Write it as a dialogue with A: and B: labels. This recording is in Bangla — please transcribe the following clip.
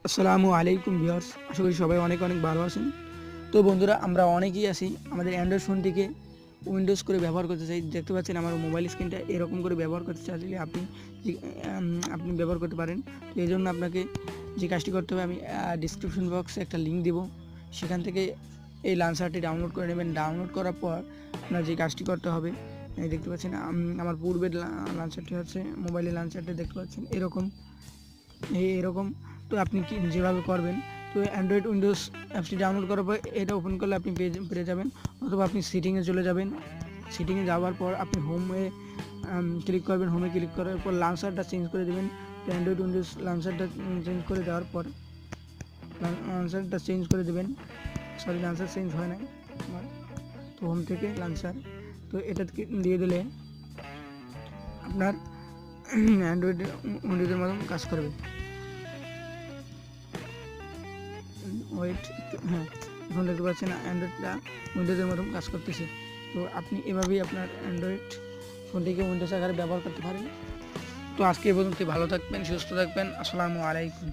A: আসসালামু আলাইকুম ভিউয়ার্স, আশা করি সবাই অনেক ভালো আছেন। তো বন্ধুরা, আমরা অনেকেই আছি আমাদের অ্যান্ড্রয়েড ফোনটিকে উইন্ডোজ করে ব্যবহার করতে চাই। দেখতে পাচ্ছেন আমার মোবাইল স্ক্রিনটা এরকম করে ব্যবহার করতে চাইলে আপনি ব্যবহার করতে পারেন। তো এই জন্য আপনাকে যে কাজটি করতে হবে, আমি ডিসক্রিপশন বক্সে একটা লিঙ্ক দেবো, সেখান থেকে এই লাঞ্চারটি ডাউনলোড করে নেবেন। ডাউনলোড করার পর আপনার যে কাজটি করতে হবে, দেখতে পাচ্ছেন আমার পূর্বের লাঞ্চারটি হচ্ছে মোবাইলের লাঞ্চারটি দেখতে পাচ্ছেন এরকম। তো আপনি কি যেভাবে করবেন, তো অ্যান্ড্রয়েড উইন্ডোজ অ্যাপসটি ডাউনলোড করার পর এটা ওপেন করলে আপনি পেয়ে যাবেন, অথবা আপনি সেটিংয়ে চলে যাবেন। সেটিংয়ে যাওয়ার পর আপনি হোমে ক্লিক করবেন। হোমে ক্লিক করার পর লাঞ্চারটা চেঞ্জ করে দেবেন। তো অ্যান্ড্রয়েড উইন্ডোজ লাঞ্চারটা চেঞ্জ করে দেওয়ার পর লাঞ্চারটা চেঞ্জ করে দেবেন। লাঞ্চার চেঞ্জ হয় না আমার, তো হোম থেকে লাঞ্চার, তো এটা দিয়ে দিলে আপনার অ্যান্ড্রয়েড উইন্ডোজের মতন কাজ করবে। ওয়েট, হ্যাঁ, এখন দেখতে পাচ্ছেন অ্যান্ড্রয়েডটা উইন্ডোজের মতন কাজ করতেছে। তো আপনি এভাবেই আপনার অ্যান্ড্রয়েড ফোনটিকে উইন্ডোজ আকারে ব্যবহার করতে পারেন। তো আজকে এই পর্যন্ত, ভালো থাকবেন, সুস্থ থাকবেন। আসসালামু আলাইকুম।